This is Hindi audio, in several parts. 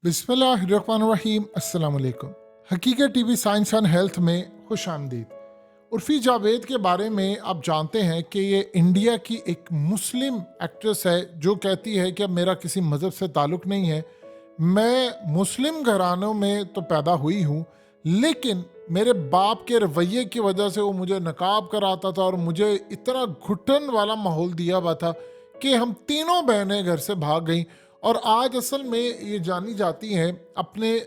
बिस्मिल्लाहिर्रहमानिर्रहीम। अस्सलाम वालेकुम। हकीकत टीवी साइंस एंड हेल्थ में खुश आमदीद। उर्फ़ी जावेद के बारे में आप जानते हैं कि ये इंडिया की एक मुस्लिम एक्ट्रेस है जो कहती है कि अब मेरा किसी मज़हब से ताल्लुक़ नहीं है। मैं मुस्लिम घरानों में तो पैदा हुई हूँ, लेकिन मेरे बाप के रवैये की वजह से वो मुझे नकाब कराता था और मुझे इतना घुटन वाला माहौल दिया हुआ था कि हम तीनों बहनें घर से भाग गईं। और आज असल में ये जानी जाती हैं अपने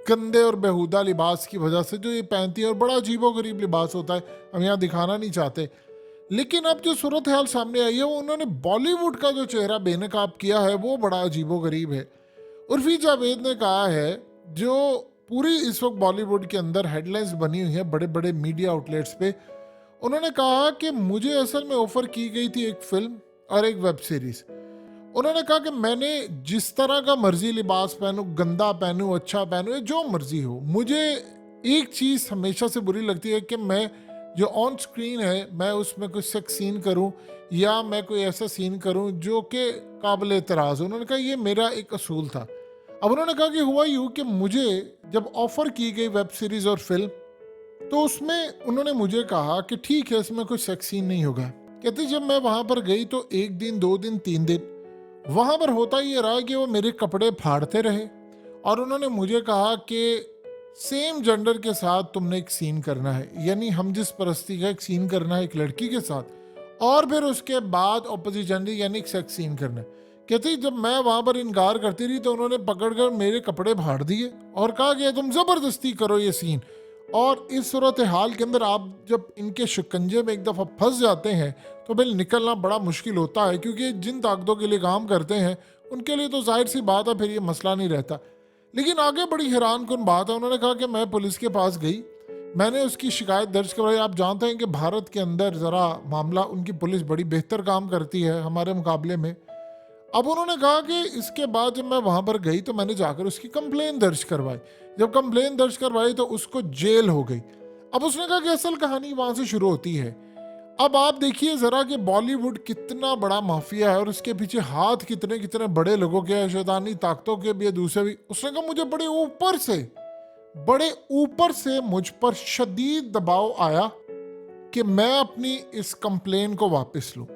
गंदे और बेहुदा लिबास की वजह से जो ये पहनती है, और बड़ा अजीबो-गरीब लिबास होता है, हम यहाँ दिखाना नहीं चाहते। लेकिन अब जो सूरत हाल सामने आई है, वो उन्होंने बॉलीवुड का जो चेहरा बेनकाब किया है वो बड़ा अजीबो-गरीब है। उर्फी जावेद ने कहा है, जो पूरी इस वक्त बॉलीवुड के अंदर हेडलाइंस बनी हुई है बड़े बड़े मीडिया आउटलेट्स पे, उन्होंने कहा कि मुझे असल में ऑफर की गई थी एक फिल्म और एक वेब सीरीज। उन्होंने कहा कि मैंने जिस तरह का मर्जी लिबास पहनूं, गंदा पहनूं, अच्छा पहनूं, या जो मर्जी हो, मुझे एक चीज़ हमेशा से बुरी लगती है कि मैं जो ऑन स्क्रीन है मैं उसमें कोई सेक्स सीन करूं या मैं कोई ऐसा सीन करूं जो कि काबिल एतराज़ हो। उन्होंने कहा ये मेरा एक असूल था। अब उन्होंने कहा कि हुआ यूँ कि मुझे जब ऑफ़र की गई वेब सीरीज़ और फिल्म, तो उसमें उन्होंने मुझे कहा कि ठीक है, इसमें कोई सेक्स सीन नहीं होगा। कहते जब मैं वहाँ पर गई तो 1 दिन, 2 दिन, 3 दिन वहाँ पर होता ये रहा कि वो मेरे कपड़े फाड़ते रहे और उन्होंने मुझे कहा कि सेम जेंडर के साथ तुमने एक सीन करना है, यानी हम जिस परस्ती का एक सीन करना है एक लड़की के साथ, और फिर उसके बाद ऑपोजिट जेंडर यानी एक सेक्स सीन करना है। कहती जब मैं वहाँ पर इनकार करती रही तो उन्होंने पकड़कर मेरे कपड़े फाड़ दिए और कहा कि तुम ज़बरदस्ती करो ये सीन। और इस सूरत हाल के अंदर आप जब इनके शिकंजे में एक दफ़ा फंस जाते हैं तो फिर निकलना बड़ा मुश्किल होता है, क्योंकि जिन ताकतों के लिए काम करते हैं उनके लिए तो जाहिर सी बात है फिर ये मसला नहीं रहता। लेकिन आगे बड़ी हैरान कुन बात है, उन्होंने कहा कि मैं पुलिस के पास गई, मैंने उसकी शिकायत दर्ज करवाई। आप जानते हैं कि भारत के अंदर ज़रा मामला, उनकी पुलिस बड़ी बेहतर काम करती है हमारे मुकाबले में। अब उन्होंने कहा कि इसके बाद जब मैं वहाँ पर गई तो मैंने जाकर उसकी कंप्लेन दर्ज करवाई। जब कंप्लेन दर्ज करवाई तो उसको जेल हो गई। अब उसने कहा कि असल कहानी वहाँ से शुरू होती है। अब आप देखिए ज़रा कि बॉलीवुड कितना बड़ा माफिया है और उसके पीछे हाथ कितने कितने बड़े लोगों के हैं, शैतानी ताकतों के भी है, दूसरे भी। उसने कहा मुझे बड़े ऊपर से मुझ पर शदीद दबाव आया कि मैं अपनी इस कंप्लेन को वापस लूँ।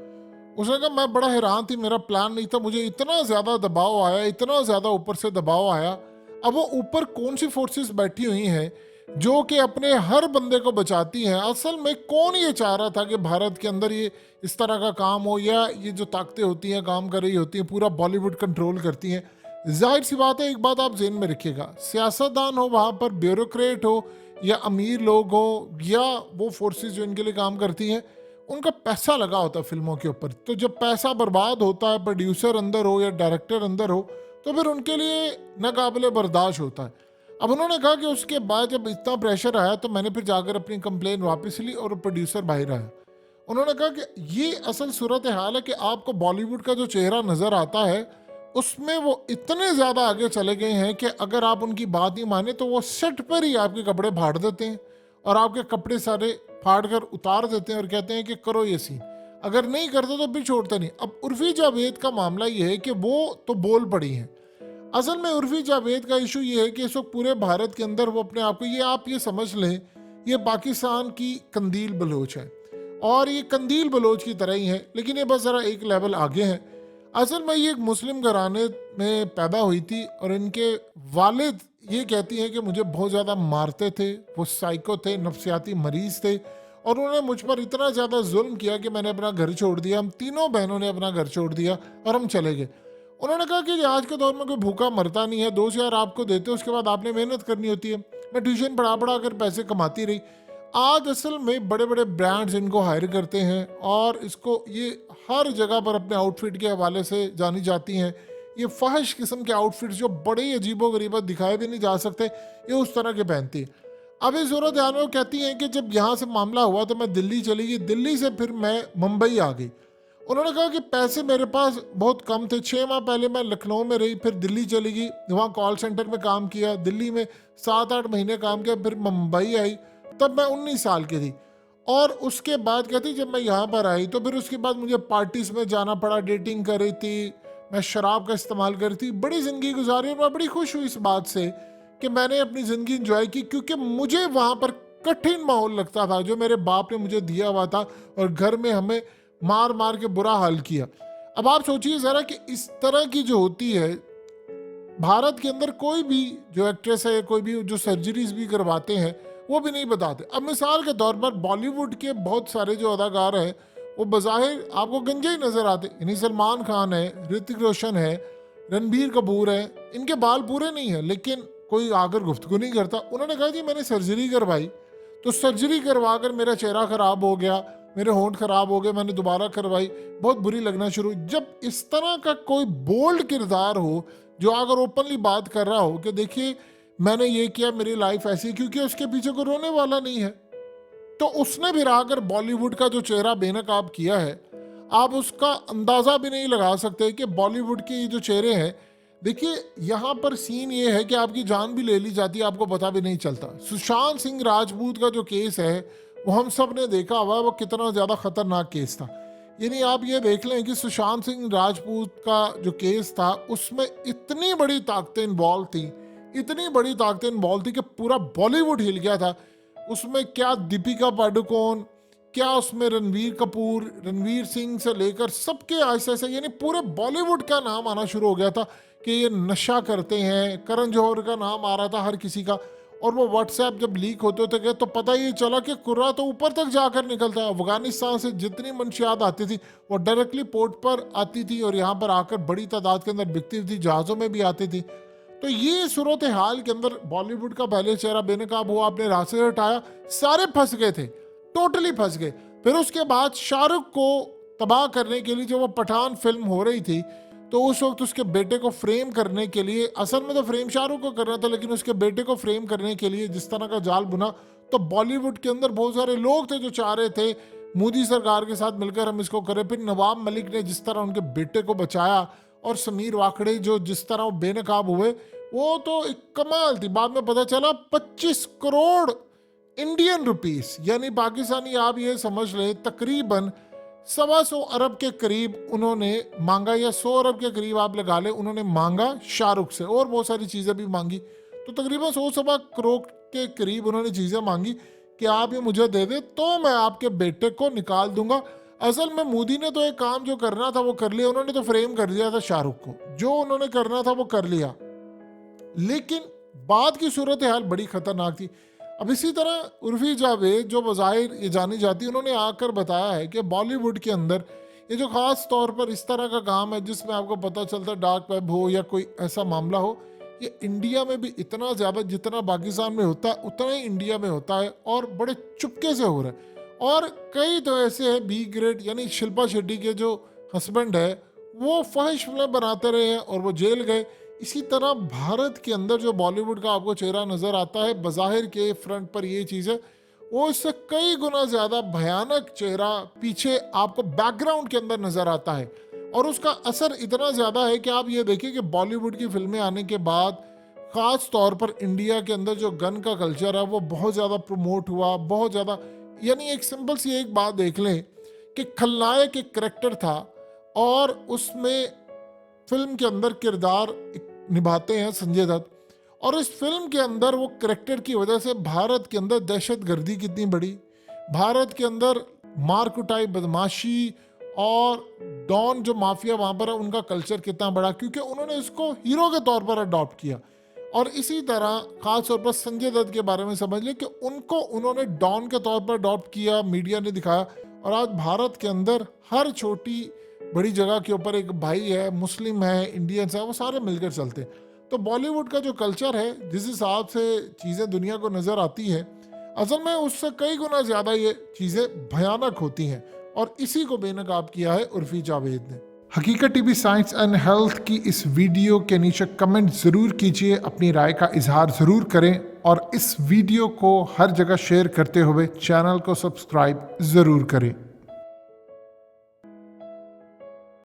उसने कहा मैं बड़ा हैरान थी, मेरा प्लान नहीं था, मुझे इतना ज़्यादा दबाव आया, इतना ज़्यादा ऊपर से दबाव आया। अब वो ऊपर कौन सी फोर्सेस बैठी हुई हैं जो कि अपने हर बंदे को बचाती हैं? असल में कौन ये चाह रहा था कि भारत के अंदर ये इस तरह का काम हो, या ये जो ताकतें होती हैं काम कर रही होती हैं, पूरा बॉलीवुड कंट्रोल करती हैं? जाहिर सी बात है, एक बात आप जेहन में रखिएगा, सियासतदान हो, वहाँ पर ब्यूरोक्रेट हो, या अमीर लोग हो, या वो फोर्सेस जो इनके लिए काम करती हैं, उनका पैसा लगा होता है फिल्मों के ऊपर। तो जब पैसा बर्बाद होता है, प्रोड्यूसर अंदर हो या डायरेक्टर अंदर हो, तो फिर उनके लिए नाकाबिले बर्दाश्त होता है। अब उन्होंने कहा कि उसके बाद जब इतना प्रेशर आया तो मैंने फिर जाकर अपनी कंप्लेन वापस ली और प्रोड्यूसर बाहर आया। उन्होंने कहा कि ये असल सूरत हाल है कि आपको बॉलीवुड का जो चेहरा नज़र आता है उसमें वो इतने ज़्यादा आगे चले गए हैं कि अगर आप उनकी बात नहीं माने तो वो सेट पर ही आपके कपड़े फाड़ देते हैं और आपके कपड़े सारे फाड़ कर उतार देते हैं और कहते हैं कि करो ये सीन। अगर नहीं करते तो भी छोड़ते नहीं। अब उर्फी जावेद का मामला ये है कि वो तो बोल पड़ी हैं। असल में उर्फी जावेद का इशू ये है कि इस वक्त पूरे भारत के अंदर वो अपने आप को, ये आप ये समझ लें, ये पाकिस्तान की कंदील बलोच है और ये कंदील बलोच की तरह ही है, लेकिन ये बस ज़रा एक लेवल आगे है। असल में ये एक मुस्लिम घराने में पैदा हुई थी और इनके वालिद ये कहती हैं कि मुझे बहुत ज़्यादा मारते थे, वो साइको थे, नफ्सियाती मरीज़ थे, और उन्होंने मुझ पर इतना ज़्यादा जुल्म किया कि मैंने अपना घर छोड़ दिया। हम तीनों बहनों ने अपना घर छोड़ दिया और हम चले गए। उन्होंने कहा कि आज के दौर में कोई भूखा मरता नहीं है, 2,000 आपको देते उसके बाद आपने मेहनत करनी होती है। मैं ट्यूशन पढ़ा पढ़ा कर पैसे कमाती रही। आज असल में बड़े बड़े ब्रांड्स इनको हायर करते हैं और इसको ये हर जगह पर अपने आउटफिट के हवाले से जानी जाती हैं। ये फाहिश किस्म के आउटफिट्स जो बड़े ही अजीबो गरीबा दिखाए भी नहीं जा सकते, ये उस तरह के पहनती है। अब इस सूरत हाल में वो कहती हैं कि जब यहाँ से मामला हुआ तो मैं दिल्ली चली गई, दिल्ली से फिर मैं मुंबई आ गई। उन्होंने कहा कि पैसे मेरे पास बहुत कम थे। 6 माह पहले मैं लखनऊ में रही, फिर दिल्ली चली गई, वहाँ कॉल सेंटर में काम किया, दिल्ली में 7-8 महीने काम किया, फिर मुंबई आई, तब मैं 19 साल की थी। और उसके बाद कहती जब मैं यहाँ पर आई तो फिर उसके बाद मुझे पार्टीज में जाना पड़ा, डेटिंग कर रही थी, मैं शराब का इस्तेमाल करी थी, बड़ी ज़िंदगी गुजारी और मैं बड़ी खुश हुई इस बात से कि मैंने अपनी ज़िंदगी इंजॉय की, क्योंकि मुझे वहाँ पर कठिन माहौल लगता था जो मेरे बाप ने मुझे दिया हुआ था और घर में हमें मार मार के बुरा हाल किया। अब आप सोचिए ज़रा कि इस तरह की जो होती है, भारत के अंदर कोई भी जो एक्ट्रेस है, कोई भी जो सर्जरीज भी करवाते हैं वो भी नहीं बताते। अब मिसाल के तौर पर बॉलीवुड के बहुत सारे जो अदाकार हैं वो बज़ाहिर आपको गंजे ही नज़र आते, यानी सलमान खान है, ऋतिक रोशन है, रणबीर कपूर है, इनके बाल पूरे नहीं है लेकिन कोई आकर गुफ्तगू नहीं करता। उन्होंने कहा जी मैंने सर्जरी करवाई, तो सर्जरी करवा कर मेरा चेहरा ख़राब हो गया, मेरे होंठ खराब हो गए, मैंने दोबारा करवाई, बहुत बुरी लगना शुरू। जब इस तरह का कोई बोल्ड किरदार हो जो अगर ओपनली बात कर रहा हो कि देखिए मैंने ये किया, मेरी लाइफ ऐसी, क्योंकि उसके पीछे कोई रोने वाला नहीं है, तो उसने भी आकर बॉलीवुड का जो चेहरा बेनकाब किया है, आप उसका अंदाज़ा भी नहीं लगा सकते कि बॉलीवुड के ये जो चेहरे हैं, देखिए यहाँ पर सीन ये है कि आपकी जान भी ले ली जाती है, आपको पता भी नहीं चलता। सुशांत सिंह राजपूत का जो केस है वो हम सब ने देखा हुआ है, वो कितना ज़्यादा ख़तरनाक केस था। यानी आप ये देख लें कि सुशांत सिंह राजपूत का जो केस था उसमें इतनी बड़ी ताकतें इन्वॉल्व थी, इतनी बड़ी ताकतें इन्वॉल्व थी कि पूरा बॉलीवुड हिल गया था। उसमें क्या दीपिका पादुकोण, क्या उसमें रणवीर कपूर, रणवीर सिंह से लेकर सबके ऐसे ऐसे, यानी पूरे बॉलीवुड का नाम आना शुरू हो गया था कि ये नशा करते हैं। करण जौहर का नाम आ रहा था हर किसी का, और वो व्हाट्सएप जब लीक होते थे तो पता ही चला कि कुर्रा तो ऊपर तक जाकर निकलता है। अफगानिस्तान से जितनी मंशियात आती थी वो डायरेक्टली पोर्ट पर आती थी और यहाँ पर आकर बड़ी तादाद के अंदर बिकती थी, जहाज़ों में भी आती थी। तो ये सूरत हाल के अंदर बॉलीवुड का पहले चेहरा बेनकाब हुआ, आपने रास्ते से हटाया, सारे फंस गए थे, टोटली फंस गए। फिर उसके बाद शाहरुख को तबाह करने के लिए जो वो पठान फिल्म हो रही थी, तो उस वक्त उसके बेटे को फ्रेम करने के लिए, असल में तो फ्रेम शाहरुख को करना था लेकिन उसके बेटे को फ्रेम करने के लिए जिस तरह का जाल बुना, तो बॉलीवुड के अंदर बहुत सारे लोग थे जो चाह रहे थे मोदी सरकार के साथ मिलकर हम इसको करें। फिर नवाब मलिक ने जिस तरह उनके बेटे को बचाया और समीर वाकड़े जो जिस तरह वो बेनकाब हुए, वो तो एक कमाल थी। बाद में पता चला 25 करोड़ इंडियन रुपीस, यानी पाकिस्तानी आप ये समझ लें तकरीबन 125 अरब के करीब उन्होंने मांगा, या 100 अरब के करीब आप लगा ले, उन्होंने मांगा शाहरुख से, और बहुत सारी चीज़ें भी मांगी। तो तकरीबन 100 करोड़ के करीब उन्होंने चीज़ें मांगी कि आप ये मुझे दे दे तो मैं आपके बेटे को निकाल दूंगा। असल में मोदी ने तो एक काम जो करना था वो कर लिया, उन्होंने तो फ्रेम कर दिया था शाहरुख को, जो उन्होंने करना था वो कर लिया, लेकिन बाद की सूरत हाल बड़ी खतरनाक थी। अब इसी तरह उर्फी जावेद जो बज़ाहिर ये जानी जाती, उन्होंने आकर बताया है कि बॉलीवुड के अंदर ये जो ख़ास तौर पर इस तरह का काम है जिसमें आपको पता चलता है डार्क वेब हो या कोई ऐसा मामला हो, ये इंडिया में भी इतना ज़्यादा, जितना पाकिस्तान में होता है उतना ही इंडिया में होता है और बड़े चुपके से हो रहा है। और कई तो ऐसे हैं बी ग्रेड, यानी शिल्पा शेट्टी के जो हस्बैंड है वो फहिश फिल्म बनाते रहे हैं और वो जेल गए। इसी तरह भारत के अंदर जो बॉलीवुड का आपको चेहरा नज़र आता है, बज़ाहिर के फ्रंट पर ये चीज़ है, वो इससे कई गुना ज़्यादा भयानक चेहरा पीछे आपको बैकग्राउंड के अंदर नज़र आता है। और उसका असर इतना ज़्यादा है कि आप ये देखिए कि बॉलीवुड की फिल्में आने के बाद ख़ास तौर पर इंडिया के अंदर जो गन का कल्चर है वो बहुत ज़्यादा प्रमोट हुआ, बहुत ज़्यादा। यानी एक सिंपल सी एक बात देख लें कि खलनायक एक करैक्टर था और उसमें फिल्म के अंदर किरदार निभाते हैं संजय दत्त, और इस फिल्म के अंदर वो करैक्टर की वजह से भारत के अंदर दहशत गर्दी कितनी बड़ी, भारत के अंदर मार कुटाई, बदमाशी और डॉन जो माफिया वहाँ पर है उनका कल्चर कितना बड़ा, क्योंकि उन्होंने इसको हीरो के तौर पर अडॉप्ट किया। और इसी तरह खास तौर पर संजय दत्त के बारे में समझ लें कि उनको उन्होंने डॉन के तौर पर अडॉप्ट किया, मीडिया ने दिखाया, और आज भारत के अंदर हर छोटी बड़ी जगह के ऊपर एक भाई है, मुस्लिम है, इंडियंस है, वो सारे मिलकर चलते हैं। तो बॉलीवुड का जो कल्चर है, जिस हिसाब से चीज़ें दुनिया को नज़र आती है, असल में उससे कई गुना ज़्यादा ये चीज़ें भयानक होती हैं, और इसी को बेनकाब किया है उर्फी जावेद ने। हकीकत टीवी साइंस एंड हेल्थ की इस वीडियो के नीचे कमेंट ज़रूर कीजिए, अपनी राय का इजहार ज़रूर करें, और इस वीडियो को हर जगह शेयर करते हुए चैनल को सब्सक्राइब ज़रूर करें।